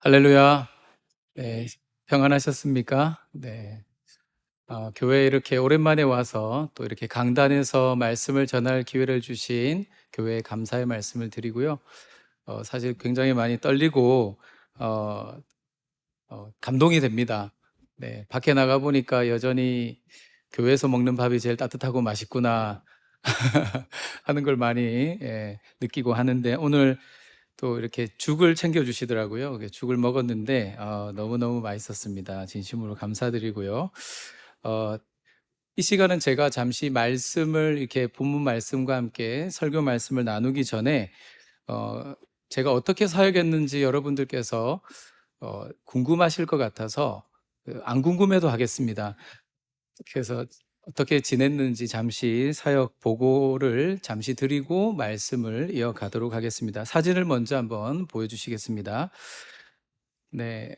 할렐루야. 네, 평안하셨습니까? 네. 교회에 이렇게 오랜만에 와서 또 이렇게 강단에서 말씀을 전할 기회를 주신 교회에 감사의 말씀을 드리고요. 사실 굉장히 많이 떨리고, 어, 감동이 됩니다. 네, 밖에 나가 보니까 여전히 교회에서 먹는 밥이 제일 따뜻하고 맛있구나 하는 걸 많이 느끼고 하는데, 오늘 또 이렇게 죽을 챙겨 주시더라고요. 죽을 먹었는데 너무너무 맛있었습니다. 진심으로 감사드리고요. 어, 이 시간은 제가 잠시 말씀을 이렇게 본문 말씀과 함께 설교 말씀을 나누기 전에 어, 제가 어떻게 사역했는지 여러분들께서 궁금하실 것 같아서 안 궁금해도 하겠습니다. 그래서 어떻게 지냈는지 잠시 사역 보고를 잠시 드리고 말씀을 이어가도록 하겠습니다. 사진을 먼저 한번 보여주시겠습니다. 네,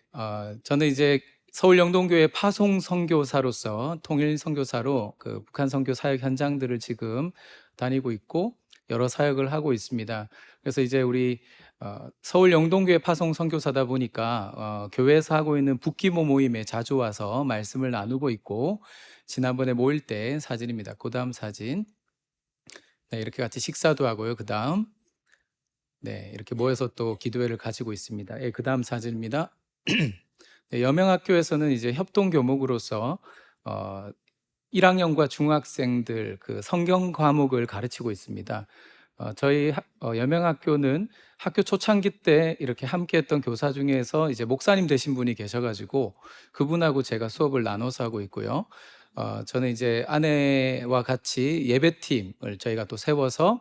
저는 이제 서울 영동교회 파송 선교사로서 통일 선교사로 그 북한 선교 사역 현장들을 지금 다니고 있고 여러 사역을 하고 있습니다. 그래서 이제 우리 서울 영동교회 파송 선교사다 보니까 교회에서 하고 있는 북기모 모임에 자주 와서 말씀을 나누고 있고, 지난번에 모일 때 사진입니다. 그 다음 사진. 네, 이렇게 같이 식사도 하고요. 그 다음, 네, 이렇게 모여서 또 기도회를 가지고 있습니다. 예, 그 다음 사진입니다. 네, 여명학교에서는 이제 협동 교목으로서 1학년과 중학생들 그 성경 과목을 가르치고 있습니다. 저희 여명학교는 학교 초창기 때 이렇게 함께했던 교사 중에서 이제 목사님 되신 분이 계셔가지고 그분하고 제가 수업을 나눠서 하고 있고요. 저는 이제 아내와 같이 예배팀을 저희가 또 세워서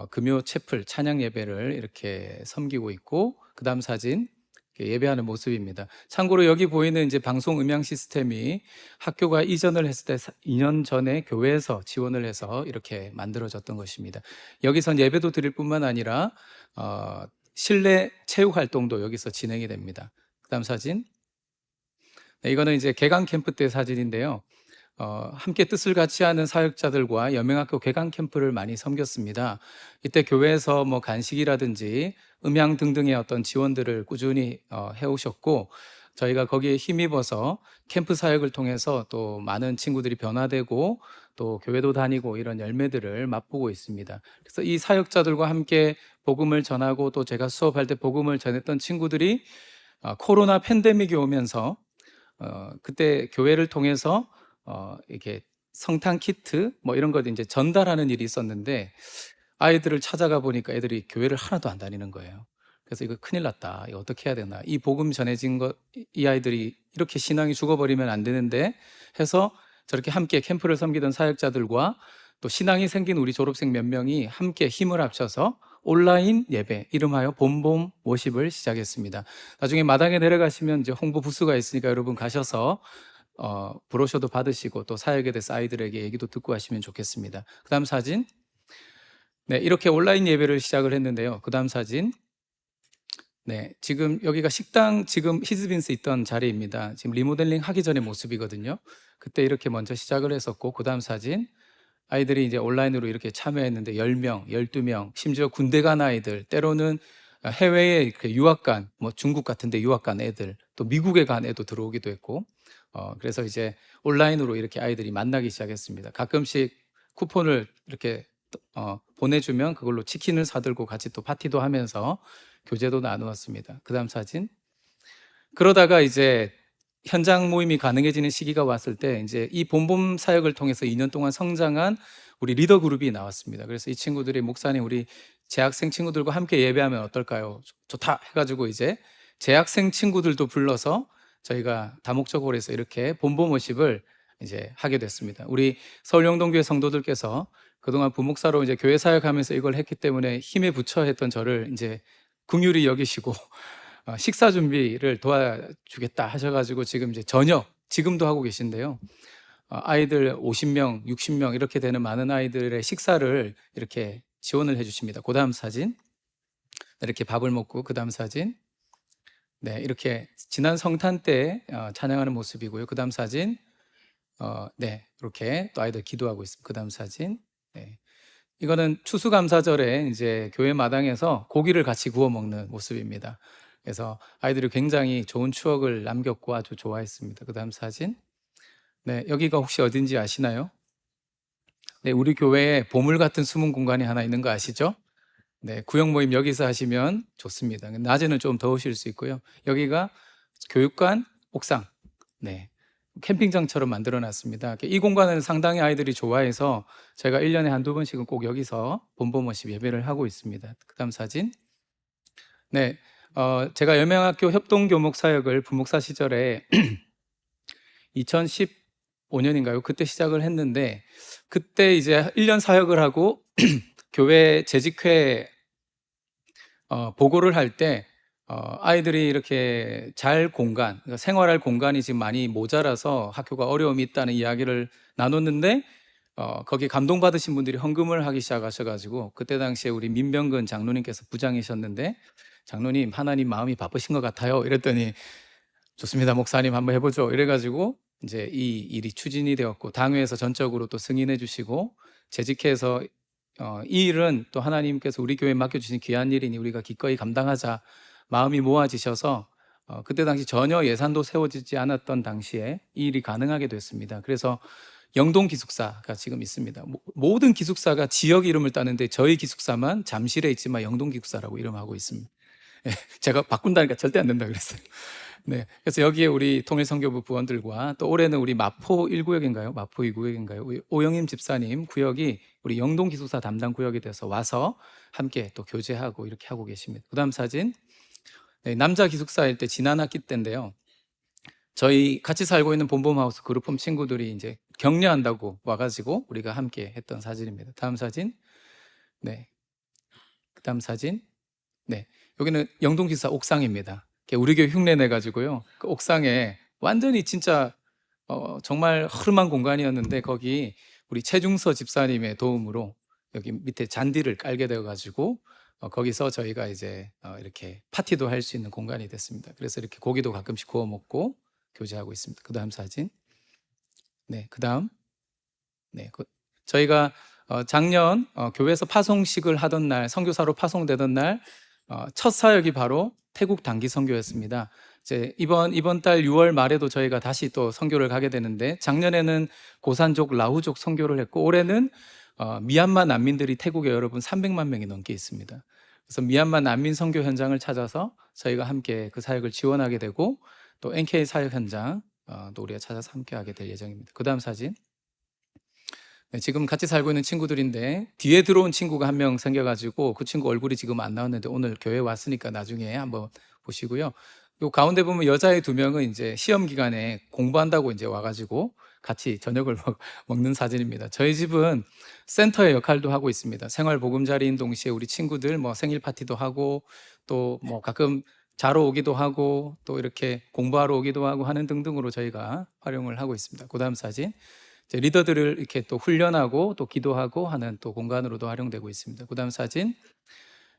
금요 채플 찬양 예배를 이렇게 섬기고 있고, 그 다음 사진 예배하는 모습입니다. 참고로 여기 보이는 이제 방송 음향 시스템이 학교가 이전을 했을 때 2년 전에 교회에서 지원을 해서 이렇게 만들어졌던 것입니다. 여기선 예배도 드릴 뿐만 아니라 실내 체육 활동도 여기서 진행이 됩니다. 그다음 사진. 네, 이거는 이제 개강 캠프 때 사진인데요. 함께 뜻을 같이 하는 사역자들과 여명학교 개강 캠프를 많이 섬겼습니다. 이때 교회에서 뭐 간식이라든지 음향 등등의 어떤 지원들을 꾸준히 해오셨고, 저희가 거기에 힘입어서 캠프 사역을 통해서 또 많은 친구들이 변화되고 또 교회도 다니고 이런 열매들을 맛보고 있습니다. 그래서 이 사역자들과 함께 복음을 전하고 또 제가 수업할 때 복음을 전했던 친구들이 코로나 팬데믹이 오면서 그때 교회를 통해서 이렇게 성탄 키트 뭐 이런 걸 이제 전달하는 일이 있었는데, 아이들을 찾아가 보니까 애들이 교회를 하나도 안 다니는 거예요. 그래서 이거 큰일 났다. 이거 어떻게 해야 되나? 이 복음 전해진 것, 이 아이들이 이렇게 신앙이 죽어버리면 안 되는데 해서 저렇게 함께 캠프를 섬기던 사역자들과 또 신앙이 생긴 우리 졸업생 몇 명이 함께 힘을 합쳐서 온라인 예배, 이름하여 봄봄 워십을 시작했습니다. 나중에 마당에 내려가시면 이제 홍보 부스가 있으니까 여러분 가셔서 브로셔도 받으시고 또 사역에 대해서 아이들에게 얘기도 듣고 하시면 좋겠습니다. 그 다음 사진. 네, 이렇게 온라인 예배를 시작을 했는데요. 그 다음 사진. 네, 지금 여기가 식당 지금 히즈빈스 있던 자리입니다. 지금 리모델링 하기 전의 모습이거든요. 그때 이렇게 먼저 시작을 했었고, 그 다음 사진. 아이들이 이제 온라인으로 이렇게 참여했는데 10명, 12명, 심지어 군대 간 아이들, 때로는 해외에 이렇게 유학 간, 뭐 중국 같은 데 유학 간 애들, 또 미국에 간 애도 들어오기도 했고, 그래서 이제 온라인으로 이렇게 아이들이 만나기 시작했습니다. 가끔씩 쿠폰을 이렇게 보내주면 그걸로 치킨을 사들고 같이 또 파티도 하면서 교제도 나누었습니다. 그 다음 사진. 그러다가 이제 현장 모임이 가능해지는 시기가 왔을 때 이제 이 본봄 사역을 통해서 2년 동안 성장한 우리 리더 그룹이 나왔습니다. 그래서 이 친구들이 목사님 우리 재학생 친구들과 함께 예배하면 어떨까요? 좋다 해가지고 이제 재학생 친구들도 불러서 저희가 다목적으로 해서 이렇게 본봄 워십을 이제 하게 됐습니다. 우리 서울 영동교회 성도들께서 그동안 부목사로 이제 교회 사역하면서 이걸 했기 때문에 힘에 부처 했던 저를 이제 긍휼히 여기시고 식사 준비를 도와주겠다 하셔가지고 지금 이제 저녁 지금도 하고 계신데요. 아이들 50명, 60명 이렇게 되는 많은 아이들의 식사를 이렇게 지원을 해주십니다. 그 다음 사진. 이렇게 밥을 먹고 그 다음 사진. 네, 이렇게 지난 성탄 때 찬양하는 모습이고요. 그 다음 사진. 네, 이렇게 또 아이들 기도하고 있습니다. 그 다음 사진. 네. 이거는 추수감사절에 이제 교회 마당에서 고기를 같이 구워 먹는 모습입니다. 그래서 아이들이 굉장히 좋은 추억을 남겼고 아주 좋아했습니다. 그다음 사진. 네, 여기가 혹시 어딘지 아시나요? 네, 우리 교회에 보물 같은 숨은 공간이 하나 있는 거 아시죠? 네, 구역 모임 여기서 하시면 좋습니다. 낮에는 좀 더우실 수 있고요. 여기가 교육관 옥상, 네, 캠핑장처럼 만들어 놨습니다. 이 공간은 상당히 아이들이 좋아해서 제가 1년에 한두 번씩은 꼭 여기서 본보모십 예배를 하고 있습니다. 그 다음 사진. 네, 제가 여명학교 협동교목 사역을 부목사 시절에 2015년인가요? 그때 시작을 했는데, 그때 이제 1년 사역을 하고 교회 재직회 보고를 할 때 아이들이 이렇게 잘 공간, 그러니까 생활할 공간이 지금 많이 모자라서 학교가 어려움이 있다는 이야기를 나눴는데 거기 감동받으신 분들이 헌금을 하기 시작하셔가지고 그때 당시에 우리 민병근 장로님께서 부장이셨는데 장로님 하나님 마음이 바쁘신 것 같아요 이랬더니 좋습니다 목사님 한번 해보죠 이래가지고 이제 이 일이 추진이 되었고 당회에서 전적으로 또 승인해 주시고 재직해서 이 일은 또 하나님께서 우리 교회에 맡겨주신 귀한 일이니 우리가 기꺼이 감당하자 마음이 모아지셔서 그때 당시 전혀 예산도 세워지지 않았던 당시에 이 일이 가능하게 됐습니다. 그래서 영동 기숙사가 지금 있습니다. 모든 기숙사가 지역 이름을 따는데 저희 기숙사만 잠실에 있지만 영동 기숙사라고 이름하고 있습니다. 제가 바꾼다니까 절대 안 된다 그랬어요. 네, 그래서 여기에 우리 통일선교부 부원들과 또 올해는 우리 마포 1구역인가요? 마포 2구역인가요? 우리 오영임 집사님 구역이 우리 영동 기숙사 담당 구역이 돼서 와서 함께 또 교제하고 이렇게 하고 계십니다. 그다음 사진. 네, 남자 기숙사일 때 지난 학기 때인데요. 저희 같이 살고 있는 봄봄하우스 그룹홈 친구들이 이제 격려한다고 와가지고 우리가 함께 했던 사진입니다. 다음 사진. 네, 그다음 사진. 네, 여기는 영동 기숙사 옥상입니다. 우리 교회 흉내 내가지고요. 그 옥상에 완전히 진짜 정말 허름한 공간이었는데 거기 우리 최중서 집사님의 도움으로 여기 밑에 잔디를 깔게 되어가지고 거기서 저희가 이제 이렇게 파티도 할 수 있는 공간이 됐습니다. 그래서 이렇게 고기도 가끔씩 구워 먹고 교제하고 있습니다. 그 다음 사진. 네, 그 다음. 네, 저희가 작년 교회에서 파송식을 하던 날, 선교사로 파송되던 날 첫 사역이 바로 태국 단기 선교였습니다. 이제 이번 달 6월 말에도 저희가 다시 또 선교를 가게 되는데 작년에는 고산족 라후족 선교를 했고 올해는 미얀마 난민들이 태국에 여러분 300만 명이 넘게 있습니다. 그래서 미얀마 난민 선교 현장을 찾아서 저희가 함께 그 사역을 지원하게 되고 또 NK 사역 현장 또 우리가 찾아서 함께 하게 될 예정입니다. 그 다음 사진. 네, 지금 같이 살고 있는 친구들인데 뒤에 들어온 친구가 한 명 생겨가지고 그 친구 얼굴이 지금 안 나왔는데 오늘 교회 왔으니까 나중에 한번 보시고요. 요 가운데 보면 여자애 2명은 이제 시험 기간에 공부한다고 이제 와가지고 같이 저녁을 먹는 사진입니다. 저희 집은 센터의 역할도 하고 있습니다. 생활 보금자리인 동시에 우리 친구들 뭐 생일 파티도 하고 또 뭐 가끔 자러 오기도 하고 또 이렇게 공부하러 오기도 하고 하는 등등으로 저희가 활용을 하고 있습니다. 그 다음 사진. 리더들을 이렇게 또 훈련하고 또 기도하고 하는 또 공간으로도 활용되고 있습니다. 그다음 사진.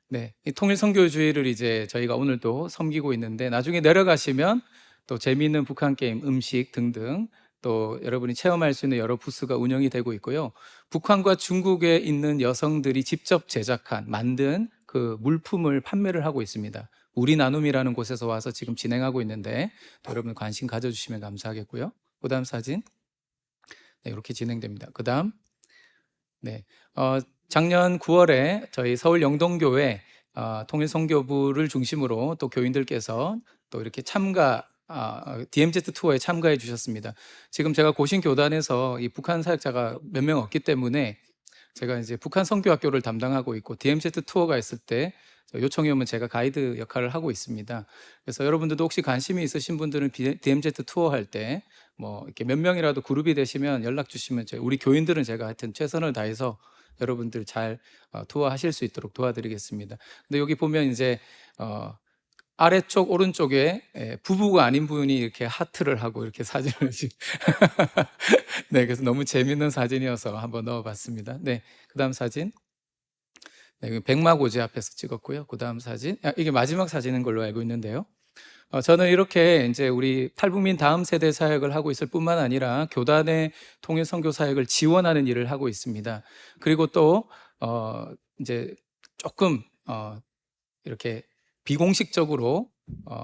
네, 이 통일 선교주의를 이제 저희가 오늘도 섬기고 있는데 나중에 내려가시면 또 재미있는 북한 게임, 음식 등등 또 여러분이 체험할 수 있는 여러 부스가 운영이 되고 있고요. 북한과 중국에 있는 여성들이 직접 제작한 만든 그 물품을 판매를 하고 있습니다. 우리 나눔이라는 곳에서 와서 지금 진행하고 있는데 여러분 관심 가져주시면 감사하겠고요. 그다음 사진. 네, 이렇게 진행됩니다. 그 다음. 네, 작년 9월에 저희 서울 영동교회 통일선교부를 중심으로 또 교인들께서 또 이렇게 DMZ 투어에 참가해 주셨습니다. 지금 제가 고신 교단에서 이 북한 사역자가 몇 명 없기 때문에 제가 이제 북한 선교학교를 담당하고 있고 DMZ 투어가 있을 때 요청이 오면 제가 가이드 역할을 하고 있습니다. 그래서 여러분들도 혹시 관심이 있으신 분들은 DMZ 투어 할 때 뭐 이렇게 몇 명이라도 그룹이 되시면 연락 주시면 우리 교인들은 제가 하여튼 최선을 다해서 여러분들 잘 투어하실 수 있도록 도와드리겠습니다. 근데 여기 보면 이제 아래쪽 오른쪽에 부부가 아닌 분이 이렇게 하트를 하고 이렇게 사진을 네, 그래서 너무 재밌는 사진이어서 한번 넣어봤습니다. 네, 그다음 사진. 네, 백마고지 앞에서 찍었고요. 그다음 사진. 이게 마지막 사진인 걸로 알고 있는데요. 저는 이렇게 이제 우리 탈북민 다음 세대 사역을 하고 있을 뿐만 아니라 교단의 통일 선교 사역을 지원하는 일을 하고 있습니다. 그리고 또 이제 조금 이렇게 비공식적으로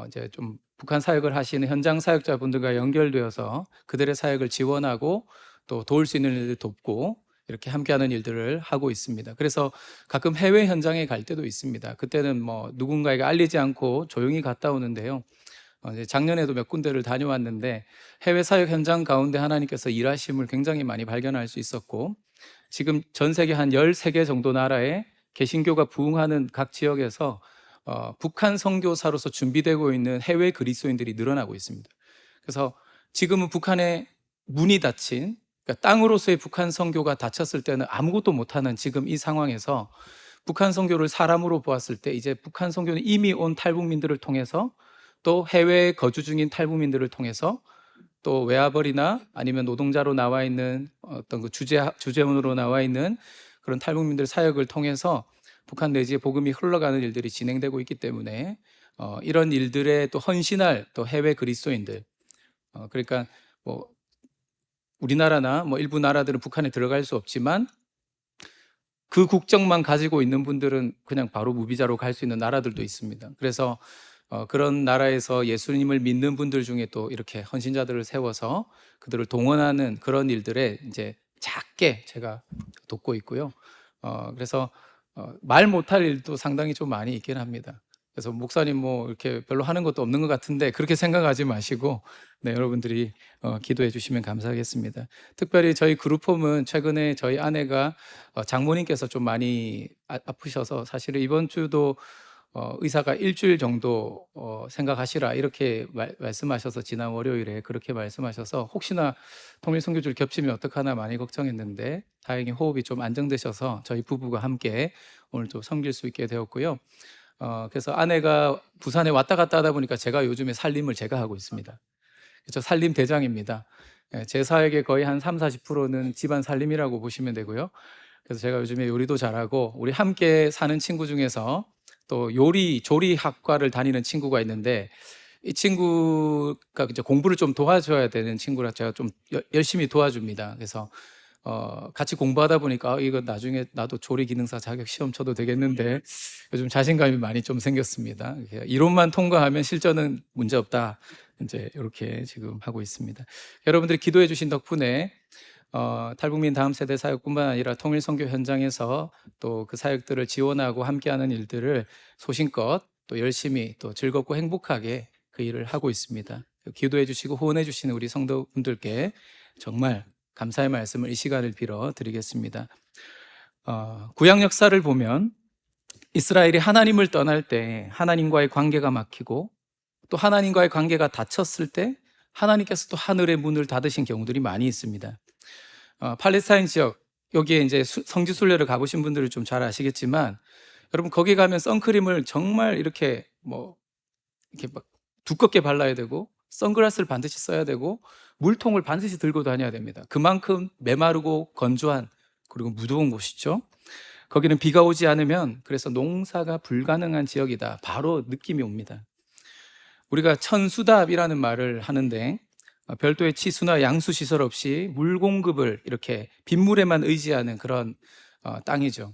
이제 좀 북한 사역을 하시는 현장 사역자분들과 연결되어서 그들의 사역을 지원하고 또 도울 수 있는 일을 돕고 이렇게 함께하는 일들을 하고 있습니다. 그래서 가끔 해외 현장에 갈 때도 있습니다. 그때는 뭐 누군가에게 알리지 않고 조용히 갔다 오는데요. 이제 작년에도 몇 군데를 다녀왔는데 해외 사역 현장 가운데 하나님께서 일하심을 굉장히 많이 발견할 수 있었고, 지금 전 세계 한 13개 정도 나라에 개신교가 부흥하는 각 지역에서 북한 선교사로서 준비되고 있는 해외 그리스도인들이 늘어나고 있습니다. 그래서 지금은 북한의 문이 닫힌, 그러니까 땅으로서의 북한 선교가 닫혔을 때는 아무것도 못하는 지금 이 상황에서 북한 선교를 사람으로 보았을 때 이제 북한 선교는 이미 온 탈북민들을 통해서 또 해외에 거주 중인 탈북민들을 통해서 또 외아벌이나 아니면 노동자로 나와 있는 어떤 그 주재원으로 나와 있는 그런 탈북민들 사역을 통해서 북한 내지에 복음이 흘러가는 일들이 진행되고 있기 때문에 이런 일들에 또 헌신할 또 해외 그리스도인들, 그러니까 뭐 우리나라나 뭐 일부 나라들은 북한에 들어갈 수 없지만 그 국적만 가지고 있는 분들은 그냥 바로 무비자로 갈 수 있는 나라들도 있습니다. 그래서 그런 나라에서 예수님을 믿는 분들 중에 또 이렇게 헌신자들을 세워서 그들을 동원하는 그런 일들에 이제 작게 제가 돕고 있고요. 그래서 말 못할 일도 상당히 좀 많이 있긴 합니다. 그래서 목사님 뭐 이렇게 별로 하는 것도 없는 것 같은데 그렇게 생각하지 마시고, 네, 여러분들이 기도해 주시면 감사하겠습니다. 특별히 저희 그룹홈은 최근에 저희 아내가 장모님께서 좀 많이 아프셔서 사실은 이번 주도 의사가 일주일 정도 생각하시라 이렇게 말씀하셔서 지난 월요일에 그렇게 말씀하셔서 혹시나 통일 선교주를 겹치면 어떡하나 많이 걱정했는데 다행히 호흡이 좀 안정되셔서 저희 부부가 함께 오늘 또 섬길 수 있게 되었고요. 그래서 아내가 부산에 왔다 갔다 하다 보니까 제가 요즘에 살림을 제가 하고 있습니다. 저 살림 대장입니다. 제 사역의 거의 한 30-40%는 집안 살림이라고 보시면 되고요. 그래서 제가 요즘에 요리도 잘하고, 우리 함께 사는 친구 중에서 또 조리학과를 다니는 친구가 있는데 이 친구가 이제 공부를 좀 도와줘야 되는 친구라 제가 좀 열심히 도와줍니다. 그래서 같이 공부하다 보니까 이거 나중에 나도 조리 기능사 자격 시험 쳐도 되겠는데 요즘 자신감이 많이 좀 생겼습니다. 이론만 통과하면 실전은 문제 없다. 이제 이렇게 지금 하고 있습니다. 여러분들이 기도해 주신 덕분에 탈북민 다음 세대 사역뿐만 아니라 통일 선교 현장에서 또 그 사역들을 지원하고 함께하는 일들을 소신껏 또 열심히 또 즐겁고 행복하게 그 일을 하고 있습니다. 기도해 주시고 후원해 주시는 우리 성도분들께 정말 감사의 말씀을 이 시간을 빌어 드리겠습니다. 구약 역사를 보면 이스라엘이 하나님을 떠날 때 하나님과의 관계가 막히고 또 하나님과의 관계가 닫혔을 때 하나님께서 또 하늘의 문을 닫으신 경우들이 많이 있습니다. 팔레스타인 지역, 여기에 이제 성지순례를 가보신 분들은 좀 잘 아시겠지만, 여러분 거기 가면 선크림을 정말 이렇게 이렇게 막 두껍게 발라야 되고 선글라스를 반드시 써야 되고 물통을 반드시 들고 다녀야 됩니다. 그만큼 메마르고 건조한 그리고 무더운 곳이죠. 거기는 비가 오지 않으면 그래서 농사가 불가능한 지역이다, 바로 느낌이 옵니다. 우리가 천수답이라는 말을 하는데 별도의 치수나 양수 시설 없이 물 공급을 이렇게 빗물에만 의지하는 그런 땅이죠.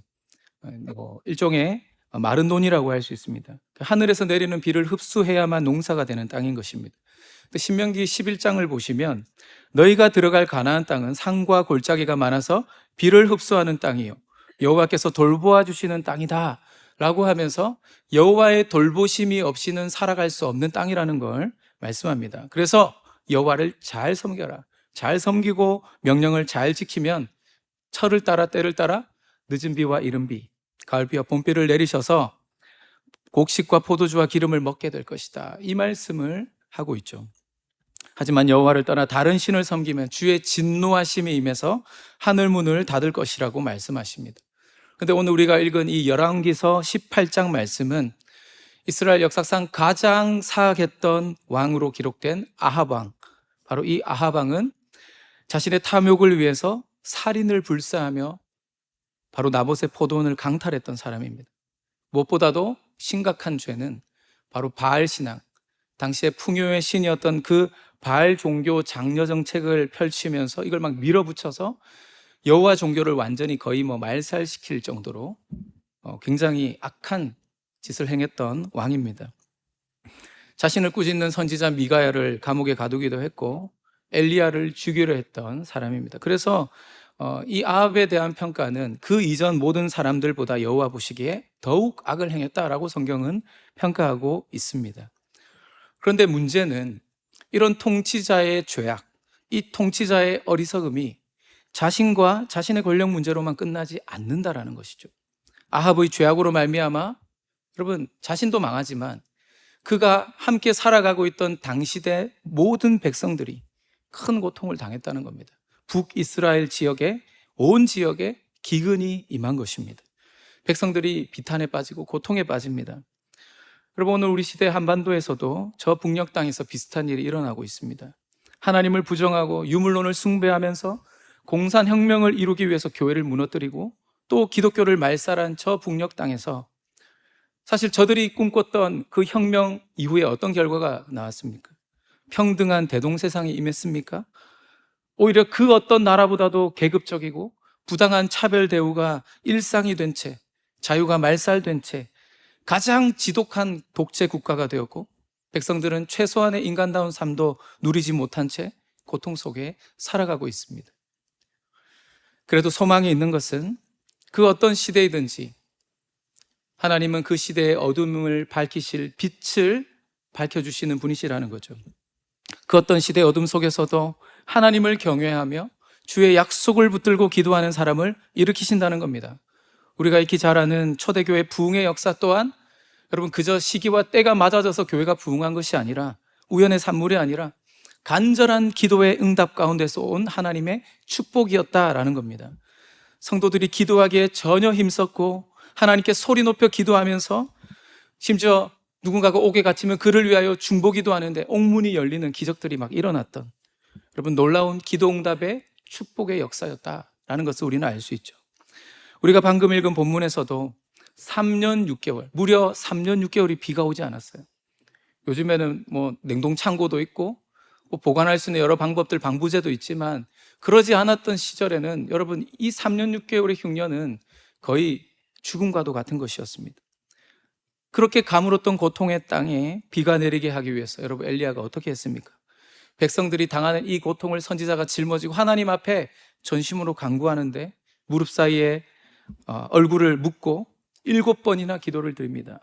일종의 마른 논이라고 할 수 있습니다. 하늘에서 내리는 비를 흡수해야만 농사가 되는 땅인 것입니다. 신명기 11장을 보시면 너희가 들어갈 가나안 땅은 산과 골짜기가 많아서 비를 흡수하는 땅이요 여호와께서 돌보아 주시는 땅이다 라고 하면서 여호와의 돌보심이 없이는 살아갈 수 없는 땅이라는 걸 말씀합니다. 그래서 여호와를 잘 섬겨라. 잘 섬기고 명령을 잘 지키면 철을 따라 때를 따라 늦은 비와 이른 비, 가을 비와 봄비를 내리셔서 곡식과 포도주와 기름을 먹게 될 것이다, 이 말씀을 하고 있죠. 하지만 여호와를 떠나 다른 신을 섬기면 주의 진노하심이 임해서 하늘 문을 닫을 것이라고 말씀하십니다. 근데 오늘 우리가 읽은 이 열왕기서 18장 말씀은 이스라엘 역사상 가장 사악했던 왕으로 기록된 아합 왕, 바로 이 아합 왕은 자신의 탐욕을 위해서 살인을 불사하며 바로 나봇의 포도원을 강탈했던 사람입니다. 무엇보다도 심각한 죄는 바로 바알 신앙, 당시에 풍요의 신이었던 그 바알 종교 장려 정책을 펼치면서 이걸 막 밀어붙여서 여호와 종교를 완전히 거의 말살시킬 정도로 굉장히 악한 짓을 행했던 왕입니다. 자신을 꾸짖는 선지자 미가야를 감옥에 가두기도 했고 엘리야를 죽이려 했던 사람입니다. 그래서 이 아합에 대한 평가는 그 이전 모든 사람들보다 여호와 보시기에 더욱 악을 행했다라고 성경은 평가하고 있습니다. 그런데 문제는 이런 통치자의 죄악, 이 통치자의 어리석음이 자신과 자신의 권력 문제로만 끝나지 않는다라는 것이죠. 아합의 죄악으로 말미암아 여러분 자신도 망하지만 그가 함께 살아가고 있던 당시대 모든 백성들이 큰 고통을 당했다는 겁니다. 북이스라엘 지역에 온 지역에 기근이 임한 것입니다. 백성들이 비탄에 빠지고 고통에 빠집니다. 여러분 오늘 우리 시대 한반도에서도 저 북녘 땅에서 비슷한 일이 일어나고 있습니다. 하나님을 부정하고 유물론을 숭배하면서 공산혁명을 이루기 위해서 교회를 무너뜨리고 또 기독교를 말살한 저 북녘 땅에서 사실 저들이 꿈꿨던 그 혁명 이후에 어떤 결과가 나왔습니까? 평등한 대동세상이 임했습니까? 오히려 그 어떤 나라보다도 계급적이고 부당한 차별 대우가 일상이 된 채, 자유가 말살된 채 가장 지독한 독재 국가가 되었고 백성들은 최소한의 인간다운 삶도 누리지 못한 채 고통 속에 살아가고 있습니다. 그래도 소망이 있는 것은 그 어떤 시대이든지 하나님은 그 시대의 어둠을 밝히실 빛을 밝혀주시는 분이시라는 거죠. 그 어떤 시대의 어둠 속에서도 하나님을 경외하며 주의 약속을 붙들고 기도하는 사람을 일으키신다는 겁니다. 우리가 익히 잘 아는 초대교회 부흥의 역사 또한 여러분 그저 시기와 때가 맞아져서 교회가 부흥한 것이 아니라 우연의 산물이 아니라 간절한 기도의 응답 가운데서 온 하나님의 축복이었다라는 겁니다. 성도들이 기도하기에 전혀 힘썼고 하나님께 소리 높여 기도하면서 심지어 누군가가 옥에 갇히면 그를 위하여 중보기도 하는데 옥문이 열리는 기적들이 막 일어났던 여러분 놀라운 기도응답의 축복의 역사였다라는 것을 우리는 알 수 있죠. 우리가 방금 읽은 본문에서도 3년 6개월, 무려 3년 6개월이 비가 오지 않았어요. 요즘에는 뭐 냉동창고도 있고 뭐 보관할 수 있는 여러 방법들, 방부제도 있지만 그러지 않았던 시절에는 여러분 이 3년 6개월의 흉년은 거의 죽음과도 같은 것이었습니다. 그렇게 가물었던 고통의 땅에 비가 내리게 하기 위해서 여러분 엘리야가 어떻게 했습니까? 백성들이 당하는 이 고통을 선지자가 짊어지고 하나님 앞에 전심으로 간구하는데 무릎 사이에 얼굴을 묻고 7번이나 기도를 드립니다.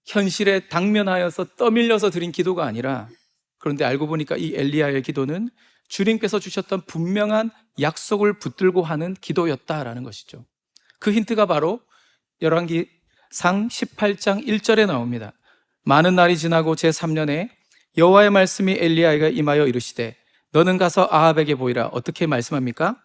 현실에 당면하여서 떠밀려서 드린 기도가 아니라 그런데 알고 보니까 이 엘리야의 기도는 주님께서 주셨던 분명한 약속을 붙들고 하는 기도였다라는 것이죠. 그 힌트가 바로 열왕기상 18장 1절에 나옵니다. 많은 날이 지나고 제3년에 여호와의 말씀이 엘리야에게 임하여 이르시되 너는 가서 아합에게 보이라. 어떻게 말씀합니까?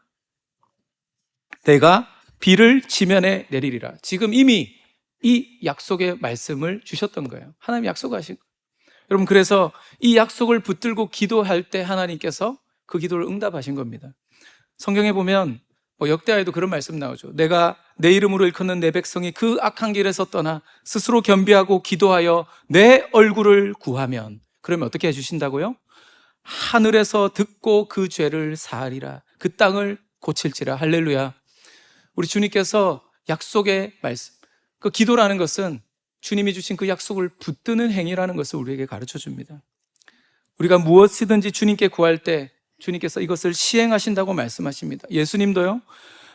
내가 비를 지면에 내리리라. 지금 이미 이 약속의 말씀을 주셨던 거예요. 하나님 약속하신 거예요. 여러분 그래서 이 약속을 붙들고 기도할 때 하나님께서 그 기도를 응답하신 겁니다. 성경에 보면 역대하에도 그런 말씀 나오죠. 내가 내 이름으로 일컫는 내 백성이 그 악한 길에서 떠나 스스로 겸비하고 기도하여 내 얼굴을 구하면 그러면 어떻게 해주신다고요? 하늘에서 듣고 그 죄를 사하리라. 그 땅을 고칠지라. 할렐루야. 우리 주님께서 약속의 말씀, 그 기도라는 것은 주님이 주신 그 약속을 붙드는 행위라는 것을 우리에게 가르쳐 줍니다. 우리가 무엇이든지 주님께 구할 때 주님께서 이것을 시행하신다고 말씀하십니다. 예수님도요,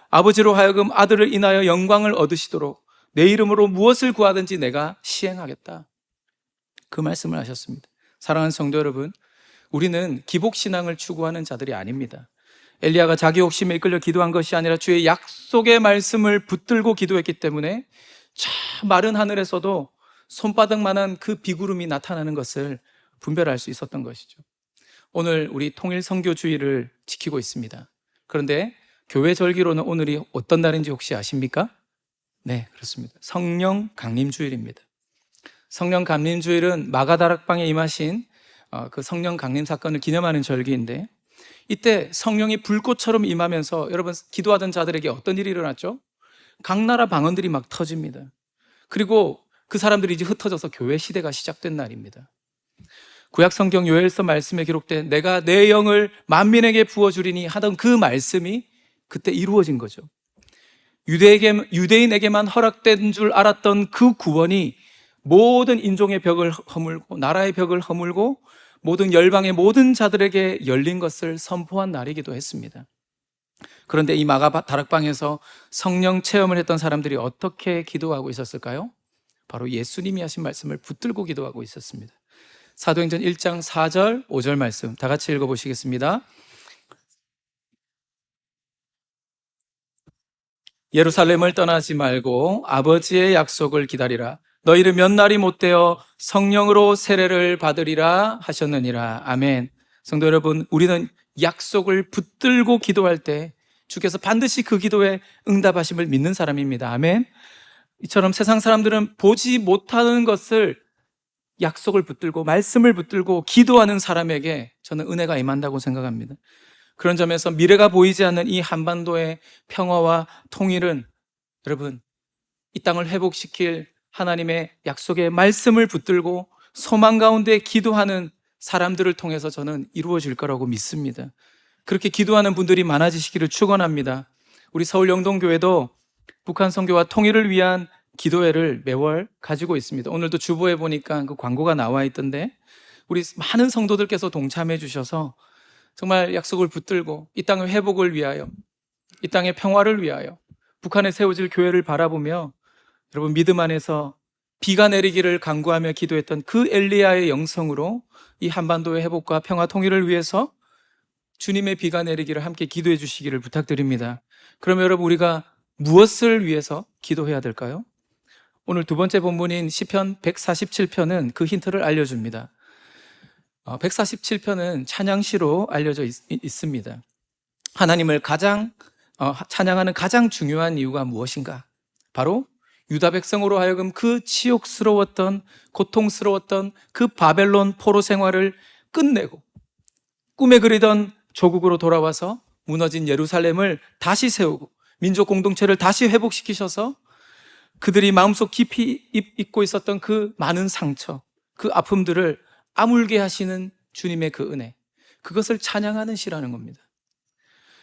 아버지로 하여금 아들을 인하여 영광을 얻으시도록 내 이름으로 무엇을 구하든지 내가 시행하겠다. 그 말씀을 하셨습니다. 사랑하는 성도 여러분, 우리는 기복신앙을 추구하는 자들이 아닙니다. 엘리야가 자기 욕심에 이끌려 기도한 것이 아니라 주의 약속의 말씀을 붙들고 기도했기 때문에 저 마른 하늘에서도 손바닥만한 그 비구름이 나타나는 것을 분별할 수 있었던 것이죠. 오늘 우리 통일선교주의를 지키고 있습니다. 그런데 교회 절기로는 오늘이 어떤 날인지 혹시 아십니까? 네, 그렇습니다. 성령 강림주일입니다. 성령 강림주일은 마가다락방에 임하신 그 성령 강림 사건을 기념하는 절기인데 이때 성령이 불꽃처럼 임하면서 여러분 기도하던 자들에게 어떤 일이 일어났죠? 각 나라 방언들이 막 터집니다. 그리고 그 사람들이 이제 흩어져서 교회 시대가 시작된 날입니다. 구약성경 요엘서 말씀에 기록된 내가 내 영을 만민에게 부어주리니 하던 그 말씀이 그때 이루어진 거죠. 유대인에게만 허락된 줄 알았던 그 구원이 모든 인종의 벽을 허물고 나라의 벽을 허물고 모든 열방의 모든 자들에게 열린 것을 선포한 날이기도 했습니다. 그런데 이 마가 다락방에서 성령 체험을 했던 사람들이 어떻게 기도하고 있었을까요? 바로 예수님이 하신 말씀을 붙들고 기도하고 있었습니다. 사도행전 1장 4절 5절 말씀 다 같이 읽어보시겠습니다. 예루살렘을 떠나지 말고 아버지의 약속을 기다리라. 너희를 몇 날이 못되어 성령으로 세례를 받으리라 하셨느니라. 아멘. 성도 여러분, 우리는 약속을 붙들고 기도할 때 주께서 반드시 그 기도에 응답하심을 믿는 사람입니다. 아멘. 이처럼 세상 사람들은 보지 못하는 것을 약속을 붙들고 말씀을 붙들고 기도하는 사람에게 저는 은혜가 임한다고 생각합니다. 그런 점에서 미래가 보이지 않는 이 한반도의 평화와 통일은 여러분, 이 땅을 회복시킬 하나님의 약속의 말씀을 붙들고 소망 가운데 기도하는 사람들을 통해서 저는 이루어질 거라고 믿습니다. 그렇게 기도하는 분들이 많아지시기를 축원합니다. 우리 서울 영동교회도 북한 선교와 통일을 위한 기도회를 매월 가지고 있습니다. 오늘도 주보에 보니까 그 광고가 나와 있던데 우리 많은 성도들께서 동참해 주셔서 정말 약속을 붙들고 이 땅의 회복을 위하여, 이 땅의 평화를 위하여 북한에 세워질 교회를 바라보며 여러분 믿음 안에서 비가 내리기를 간구하며 기도했던 그 엘리야의 영성으로 이 한반도의 회복과 평화 통일을 위해서 주님의 비가 내리기를 함께 기도해 주시기를 부탁드립니다. 그러면 여러분 우리가 무엇을 위해서 기도해야 될까요? 오늘 두 번째 본문인 시편 147편은 그 힌트를 알려줍니다. 147편은 찬양시로 알려져 있습니다. 하나님을 찬양하는 가장 중요한 이유가 무엇인가? 바로 유다 백성으로 하여금 그 치욕스러웠던, 고통스러웠던 그 바벨론 포로 생활을 끝내고 꿈에 그리던 조국으로 돌아와서 무너진 예루살렘을 다시 세우고 민족 공동체를 다시 회복시키셔서 그들이 마음속 깊이 잊고 있었던 그 많은 상처, 그 아픔들을 아물게 하시는 주님의 그 은혜, 그것을 찬양하는 시라는 겁니다.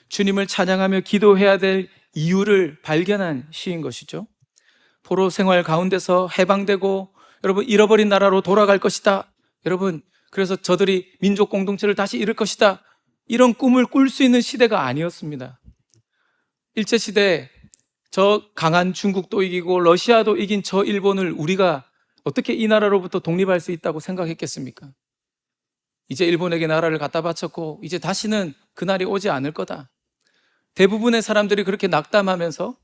주님을 찬양하며 기도해야 될 이유를 발견한 시인 것이죠. 포로 생활 가운데서 해방되고 여러분 잃어버린 나라로 돌아갈 것이다. 여러분 그래서 저들이 민족 공동체를 다시 이룰 것이다. 이런 꿈을 꿀 수 있는 시대가 아니었습니다. 일제시대 저 강한 중국도 이기고 러시아도 이긴 저 일본을 우리가 어떻게 이 나라로부터 독립할 수 있다고 생각했겠습니까? 이제 일본에게 나라를 갖다 바쳤고 이제 다시는 그날이 오지 않을 거다. 대부분의 사람들이 그렇게 낙담하면서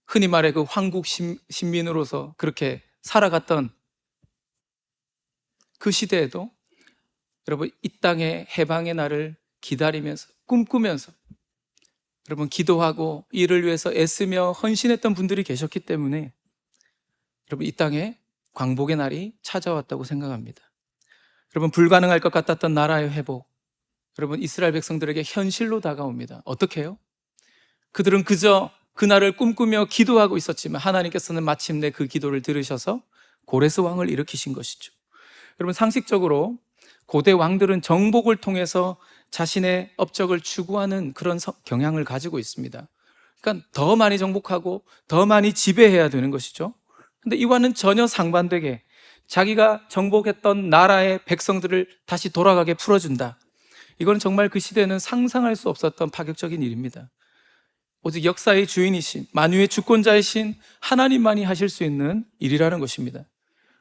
흔히 말해 그 황국 신민으로서 그렇게 살아갔던 그 시대에도 여러분 이 땅의 해방의 날을 기다리면서 꿈꾸면서 여러분 기도하고 이를 위해서 애쓰며 헌신했던 분들이 계셨기 때문에 여러분 이 땅에 광복의 날이 찾아왔다고 생각합니다. 여러분 불가능할 것 같았던 나라의 회복, 여러분 이스라엘 백성들에게 현실로 다가옵니다. 어떻게 해요? 그들은 그저 그날을 꿈꾸며 기도하고 있었지만 하나님께서는 마침내 그 기도를 들으셔서 고레스 왕을 일으키신 것이죠. 여러분 상식적으로 고대 왕들은 정복을 통해서 자신의 업적을 추구하는 그런 경향을 가지고 있습니다. 그러니까 더 많이 정복하고 더 많이 지배해야 되는 것이죠. 근데 이와는 전혀 상반되게 자기가 정복했던 나라의 백성들을 다시 돌아가게 풀어준다. 이건 정말 그 시대에는 상상할 수 없었던 파격적인 일입니다. 오직 역사의 주인이신 만유의 주권자이신 하나님만이 하실 수 있는 일이라는 것입니다.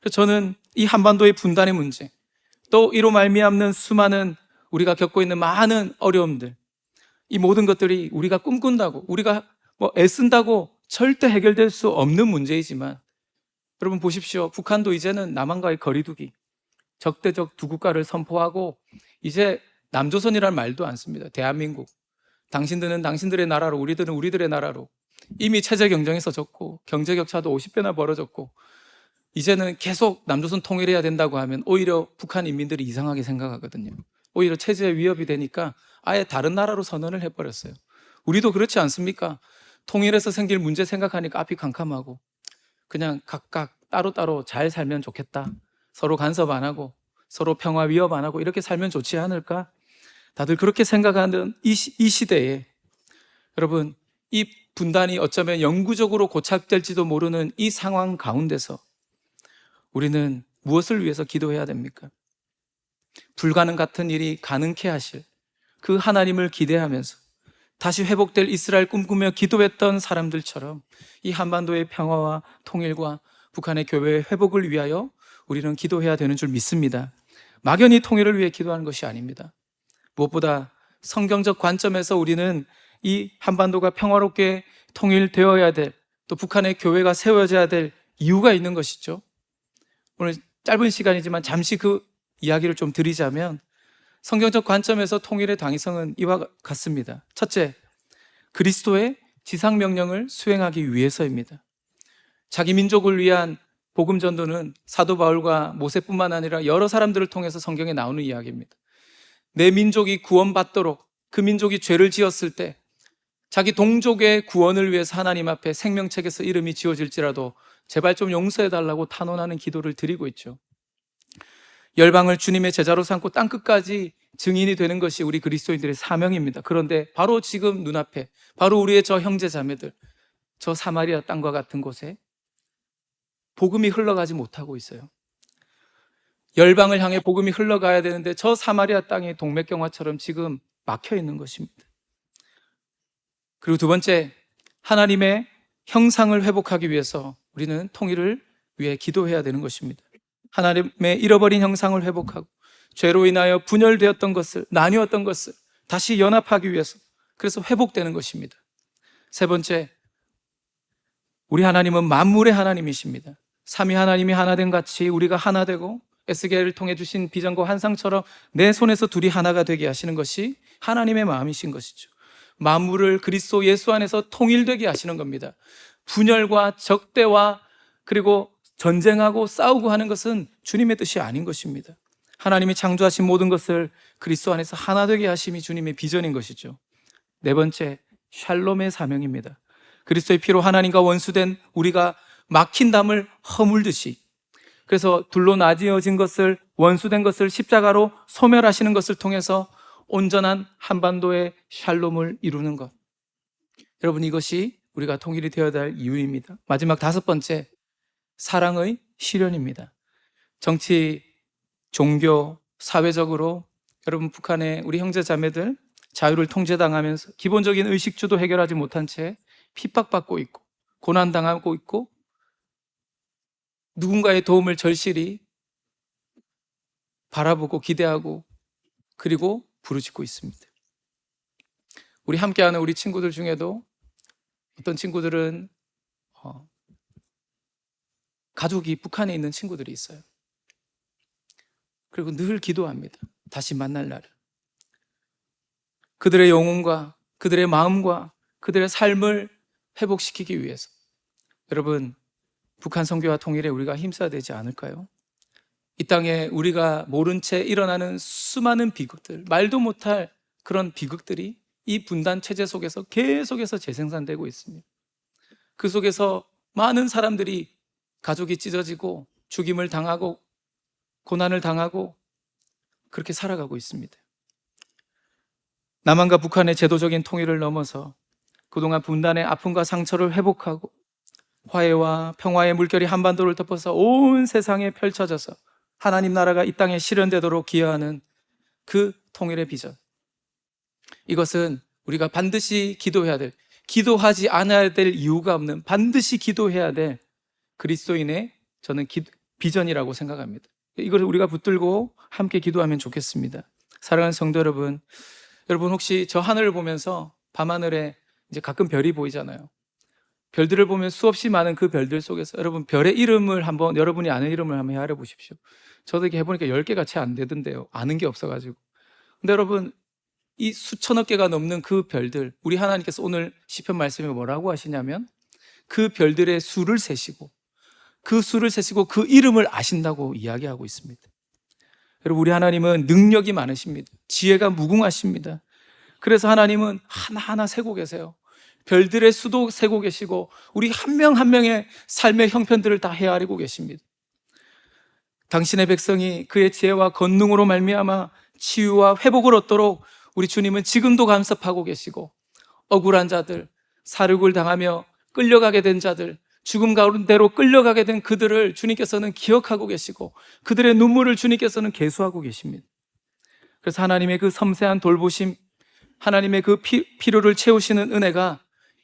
그래서 저는 이 한반도의 분단의 문제, 또 이로 말미암는 수많은 우리가 겪고 있는 많은 어려움들, 이 모든 것들이 우리가 꿈꾼다고 우리가 애쓴다고 절대 해결될 수 없는 문제이지만 여러분 보십시오. 북한도 이제는 남한과의 거리두기, 적대적 두 국가를 선포하고 이제 남조선이라는 말도 안 씁니다. 대한민국, 당신들은 당신들의 나라로, 우리들은 우리들의 나라로. 이미 체제 경쟁에서 졌고 경제 격차도 50배나 벌어졌고 이제는 계속 남조선 통일해야 된다고 하면 오히려 북한 인민들이 이상하게 생각하거든요. 오히려 체제에 위협이 되니까 아예 다른 나라로 선언을 해버렸어요. 우리도 그렇지 않습니까? 통일해서 생길 문제 생각하니까 앞이 캄캄하고 그냥 각각 따로따로 잘 살면 좋겠다. 서로 간섭 안 하고 서로 평화 위협 안 하고 이렇게 살면 좋지 않을까? 다들 그렇게 생각하는 이 시대에 여러분 이 분단이 어쩌면 영구적으로 고착될지도 모르는 이 상황 가운데서 우리는 무엇을 위해서 기도해야 됩니까? 불가능 같은 일이 가능케 하실 그 하나님을 기대하면서 다시 회복될 이스라엘 꿈꾸며 기도했던 사람들처럼 이 한반도의 평화와 통일과 북한의 교회의 회복을 위하여 우리는 기도해야 되는 줄 믿습니다. 막연히 통일을 위해 기도하는 것이 아닙니다. 무엇보다 성경적 관점에서 우리는 이 한반도가 평화롭게 통일되어야 될, 또 북한의 교회가 세워져야 될 이유가 있는 것이죠. 오늘 짧은 시간이지만 잠시 그 이야기를 좀 드리자면, 성경적 관점에서 통일의 당위성은 이와 같습니다. 첫째, 그리스도의 지상명령을 수행하기 위해서입니다. 자기 민족을 위한 복음 전도는 사도 바울과 모세뿐만 아니라 여러 사람들을 통해서 성경에 나오는 이야기입니다. 내 민족이 구원받도록, 그 민족이 죄를 지었을 때 자기 동족의 구원을 위해서 하나님 앞에 생명책에서 이름이 지워질지라도 제발 좀 용서해달라고 탄원하는 기도를 드리고 있죠. 열방을 주님의 제자로 삼고 땅끝까지 증인이 되는 것이 우리 그리스도인들의 사명입니다. 그런데 바로 지금 눈앞에, 바로 우리의 저 형제 자매들, 저 사마리아 땅과 같은 곳에 복음이 흘러가지 못하고 있어요. 열방을 향해 복음이 흘러가야 되는데 저 사마리아 땅이 동맥경화처럼 지금 막혀 있는 것입니다. 그리고 두 번째, 하나님의 형상을 회복하기 위해서 우리는 통일을 위해 기도해야 되는 것입니다. 하나님의 잃어버린 형상을 회복하고 죄로 인하여 분열되었던 것을, 나뉘었던 것을 다시 연합하기 위해서, 그래서 회복되는 것입니다. 세 번째, 우리 하나님은 만물의 하나님이십니다. 삼위 하나님이 하나 된 같이 우리가 하나 되고, 에스겔을 통해 주신 비전과 환상처럼 내 손에서 둘이 하나가 되게 하시는 것이 하나님의 마음이신 것이죠. 만물을 그리스도 예수 안에서 통일되게 하시는 겁니다. 분열과 적대와 그리고 전쟁하고 싸우고 하는 것은 주님의 뜻이 아닌 것입니다. 하나님이 창조하신 모든 것을 그리스도 안에서 하나 되게 하심이 주님의 비전인 것이죠. 네 번째, 샬롬의 사명입니다. 그리스도의 피로 하나님과 원수된 우리가 막힌 담을 허물듯이, 그래서 둘로 나뉘어진 것을, 원수된 것을 십자가로 소멸하시는 것을 통해서 온전한 한반도의 샬롬을 이루는 것. 여러분, 이것이 우리가 통일이 되어야 할 이유입니다. 마지막 다섯 번째, 사랑의 실현입니다. 정치, 종교, 사회적으로 여러분, 북한의 우리 형제 자매들 자유를 통제당하면서 기본적인 의식주도 해결하지 못한 채 핍박받고 있고 고난당하고 있고, 누군가의 도움을 절실히 바라보고 기대하고 그리고 부르짖고 있습니다. 우리 함께하는 우리 친구들 중에도 어떤 친구들은 가족이 북한에 있는 친구들이 있어요. 그리고 늘 기도합니다. 다시 만날 날을. 그들의 영혼과 그들의 마음과 그들의 삶을 회복시키기 위해서. 여러분, 북한 선교와 통일에 우리가 힘써야 되지 않을까요? 이 땅에 우리가 모른 채 일어나는 수많은 비극들, 말도 못할 그런 비극들이 이 분단 체제 속에서 계속해서 재생산되고 있습니다. 그 속에서 많은 사람들이 가족이 찢어지고 죽임을 당하고 고난을 당하고 그렇게 살아가고 있습니다. 남한과 북한의 제도적인 통일을 넘어서 그동안 분단의 아픔과 상처를 회복하고 화해와 평화의 물결이 한반도를 덮어서 온 세상에 펼쳐져서 하나님 나라가 이 땅에 실현되도록 기여하는 그 통일의 비전. 이것은 우리가 반드시 기도해야 될, 기도하지 않아야 될 이유가 없는, 반드시 기도해야 될 그리스도인의 저는 비전이라고 생각합니다. 이걸 우리가 붙들고 함께 기도하면 좋겠습니다. 사랑하는 성도 여러분, 여러분 혹시 저 하늘을 보면서 밤하늘에 이제 가끔 별이 보이잖아요. 별들을 보면 수없이 많은 그 별들 속에서 여러분 별의 이름을 한번, 여러분이 아는 이름을 한번 헤아려 보십시오. 저도 이렇게 해보니까 10개가 채 안 되던데요. 아는 게 없어가지고. 근데 여러분, 이 수천억 개가 넘는 그 별들, 우리 하나님께서 오늘 시편 말씀에 뭐라고 하시냐면 그 별들의 수를 세시고 그 수를 세시고 그 이름을 아신다고 이야기하고 있습니다. 여러분, 우리 하나님은 능력이 많으십니다. 지혜가 무궁하십니다. 그래서 하나님은 하나하나 세고 계세요. 별들의 수도 세고 계시고 우리 한 명 한 명의 삶의 형편들을 다 헤아리고 계십니다. 당신의 백성이 그의 지혜와 권능으로 말미암아 치유와 회복을 얻도록 우리 주님은 지금도 간섭하고 계시고, 억울한 자들, 사륙을 당하며 끌려가게 된 자들, 죽음 가운데로 끌려가게 된 그들을 주님께서는 기억하고 계시고 그들의 눈물을 주님께서는 계수하고 계십니다. 그래서 하나님의 그 섬세한 돌보심, 하나님의 그 필요를 채우시는 은혜가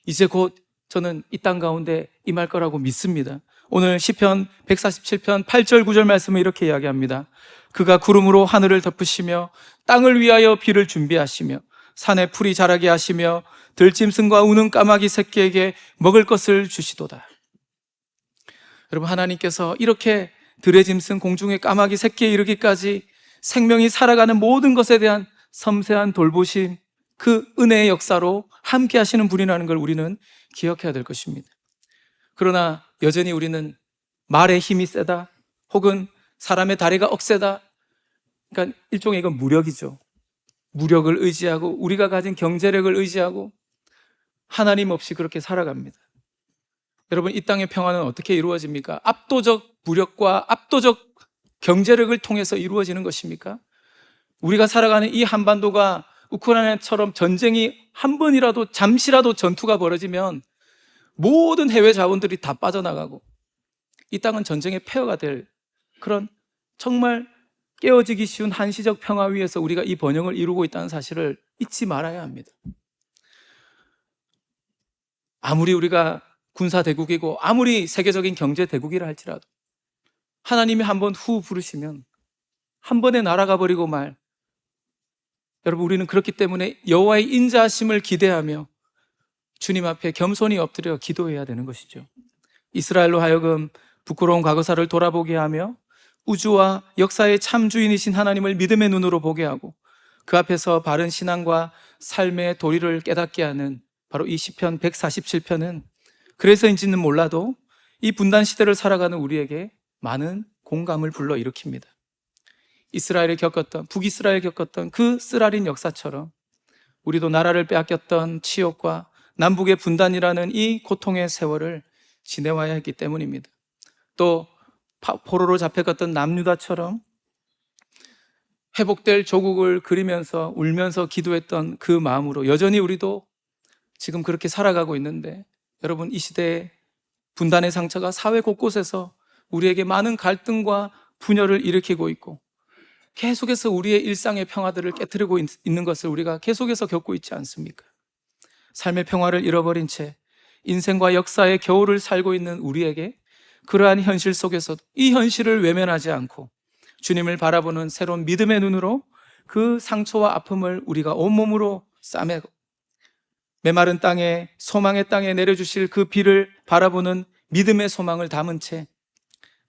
이제 곧 저는 이 땅 가운데 임할 거라고 믿습니다. 오늘 시편 147편 8절 9절 말씀을 이렇게 이야기합니다. 그가 구름으로 하늘을 덮으시며 땅을 위하여 비를 준비하시며 산에 풀이 자라게 하시며 들짐승과 우는 까마귀 새끼에게 먹을 것을 주시도다. 여러분, 하나님께서 이렇게 들의 짐승, 공중의 까마귀 새끼에 이르기까지 생명이 살아가는 모든 것에 대한 섬세한 돌보심, 그 은혜의 역사로 함께 하시는 분이라는 걸 우리는 기억해야 될 것입니다. 그러나 여전히 우리는 말의 힘이 세다, 혹은 사람의 다리가 억세다, 그러니까 일종의 이건 무력이죠. 무력을 의지하고 우리가 가진 경제력을 의지하고 하나님 없이 그렇게 살아갑니다. 여러분, 이 땅의 평화는 어떻게 이루어집니까? 압도적 무력과 압도적 경제력을 통해서 이루어지는 것입니까? 우리가 살아가는 이 한반도가 우크라이나처럼 전쟁이 한 번이라도 잠시라도 전투가 벌어지면 모든 해외 자원들이 다 빠져나가고 이 땅은 전쟁의 폐허가 될 그런 정말 깨어지기 쉬운 한시적 평화 위에서 우리가 이 번영을 이루고 있다는 사실을 잊지 말아야 합니다. 아무리 우리가 군사 대국이고 아무리 세계적인 경제 대국이라 할지라도 하나님이 한번 후 부르시면 한 번에 날아가 버리고 말. 여러분, 우리는 그렇기 때문에 여호와의 인자하심을 기대하며 주님 앞에 겸손히 엎드려 기도해야 되는 것이죠. 이스라엘로 하여금 부끄러운 과거사를 돌아보게 하며 우주와 역사의 참 주인이신 하나님을 믿음의 눈으로 보게 하고 그 앞에서 바른 신앙과 삶의 도리를 깨닫게 하는 바로 이 시편 147편은 그래서인지는 몰라도 이 분단 시대를 살아가는 우리에게 많은 공감을 불러일으킵니다. 이스라엘이 겪었던, 북이스라엘이 겪었던 그 쓰라린 역사처럼 우리도 나라를 빼앗겼던 치욕과 남북의 분단이라는 이 고통의 세월을 지내와야 했기 때문입니다. 또 포로로 잡혀갔던 남유다처럼 회복될 조국을 그리면서 울면서 기도했던 그 마음으로 여전히 우리도 지금 그렇게 살아가고 있는데, 여러분, 이 시대의 분단의 상처가 사회 곳곳에서 우리에게 많은 갈등과 분열을 일으키고 있고 계속해서 우리의 일상의 평화들을 깨트리고 있는 것을 우리가 계속해서 겪고 있지 않습니까? 삶의 평화를 잃어버린 채 인생과 역사의 겨울을 살고 있는 우리에게 그러한 현실 속에서도 이 현실을 외면하지 않고 주님을 바라보는 새로운 믿음의 눈으로 그 상처와 아픔을 우리가 온몸으로 싸매고 메마른 땅에, 소망의 땅에 내려주실 그 비를 바라보는 믿음의 소망을 담은 채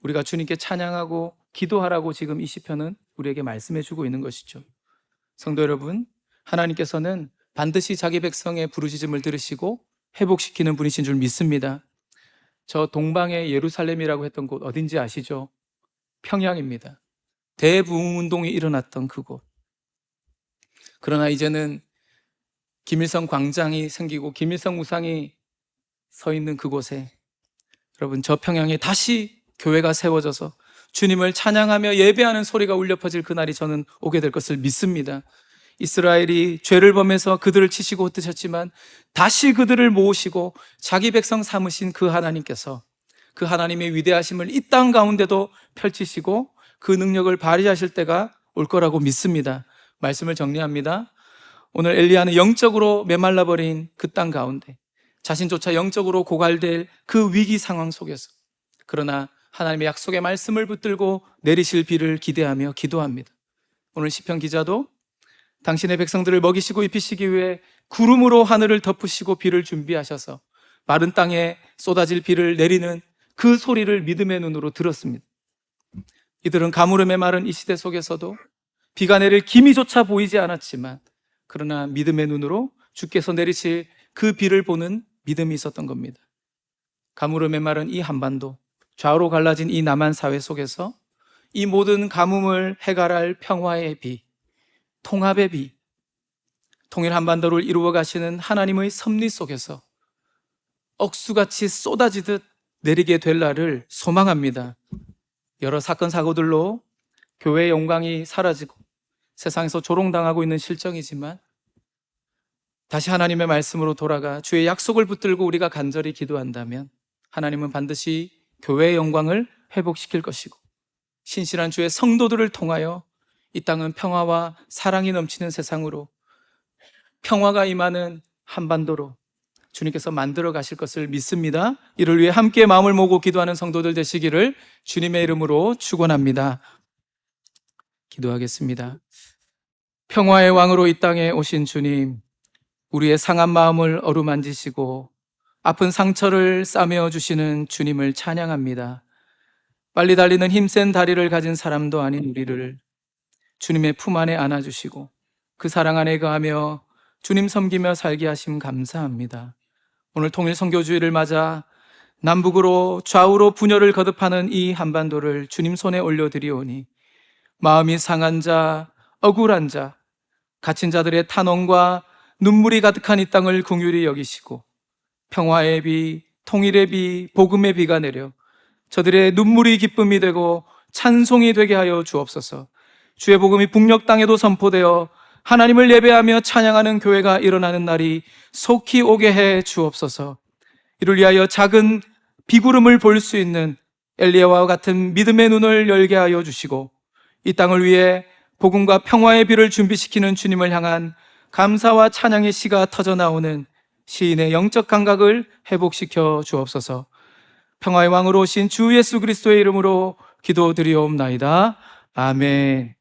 우리가 주님께 찬양하고 기도하라고 지금 이 시편은 우리에게 말씀해 주고 있는 것이죠. 성도 여러분, 하나님께서는 반드시 자기 백성의 부르짖음을 들으시고 회복시키는 분이신 줄 믿습니다. 저 동방의 예루살렘이라고 했던 곳 어딘지 아시죠? 평양입니다. 대부흥운동이 일어났던 그곳. 그러나 이제는 김일성 광장이 생기고 김일성 우상이 서 있는 그곳에 여러분, 저 평양에 다시 교회가 세워져서 주님을 찬양하며 예배하는 소리가 울려 퍼질 그날이 저는 오게 될 것을 믿습니다. 이스라엘이 죄를 범해서 그들을 치시고 흩으셨지만 다시 그들을 모으시고 자기 백성 삼으신 그 하나님께서 그 하나님의 위대하심을 이 땅 가운데도 펼치시고 그 능력을 발휘하실 때가 올 거라고 믿습니다. 말씀을 정리합니다. 오늘 엘리야는 영적으로 메말라버린 그 땅 가운데 자신조차 영적으로 고갈될 그 위기 상황 속에서 그러나 하나님의 약속의 말씀을 붙들고 내리실 비를 기대하며 기도합니다. 오늘 시편 기자도 당신의 백성들을 먹이시고 입히시기 위해 구름으로 하늘을 덮으시고 비를 준비하셔서 마른 땅에 쏟아질 비를 내리는 그 소리를 믿음의 눈으로 들었습니다. 이들은 가물음에 마른 이 시대 속에서도 비가 내릴 기미조차 보이지 않았지만 그러나 믿음의 눈으로 주께서 내리실 그 비를 보는 믿음이 있었던 겁니다. 가물음에 마른 이 한반도, 좌우로 갈라진 이 남한 사회 속에서 이 모든 가뭄을 해결할 평화의 비, 통합의 비, 통일 한반도를 이루어 가시는 하나님의 섭리 속에서 억수같이 쏟아지듯 내리게 될 날을 소망합니다. 여러 사건 사고들로 교회의 영광이 사라지고 세상에서 조롱당하고 있는 실정이지만 다시 하나님의 말씀으로 돌아가 주의 약속을 붙들고 우리가 간절히 기도한다면 하나님은 반드시 교회의 영광을 회복시킬 것이고 신실한 주의 성도들을 통하여 이 땅은 평화와 사랑이 넘치는 세상으로, 평화가 임하는 한반도로 주님께서 만들어 가실 것을 믿습니다. 이를 위해 함께 마음을 모으고 기도하는 성도들 되시기를 주님의 이름으로 축원합니다. 기도하겠습니다. 평화의 왕으로 이 땅에 오신 주님, 우리의 상한 마음을 어루만지시고 아픈 상처를 싸매어 주시는 주님을 찬양합니다. 빨리 달리는 힘센 다리를 가진 사람도 아닌 우리를 주님의 품 안에 안아주시고 그 사랑 안에 거하며 주님 섬기며 살게 하심 감사합니다. 오늘 통일 선교주의를 맞아 남북으로 좌우로 분열을 거듭하는 이 한반도를 주님 손에 올려드리오니 마음이 상한 자, 억울한 자, 갇힌 자들의 탄원과 눈물이 가득한 이 땅을 긍휼히 여기시고 평화의 비, 통일의 비, 복음의 비가 내려 저들의 눈물이 기쁨이 되고 찬송이 되게 하여 주옵소서. 주의 복음이 북녘 땅에도 선포되어 하나님을 예배하며 찬양하는 교회가 일어나는 날이 속히 오게 해 주옵소서. 이를 위하여 작은 비구름을 볼 수 있는 엘리야와 같은 믿음의 눈을 열게 하여 주시고 이 땅을 위해 복음과 평화의 비를 준비시키는 주님을 향한 감사와 찬양의 시가 터져나오는 시인의 영적 감각을 회복시켜 주옵소서. 평화의 왕으로 오신 주 예수 그리스도의 이름으로 기도드리옵나이다. 아멘.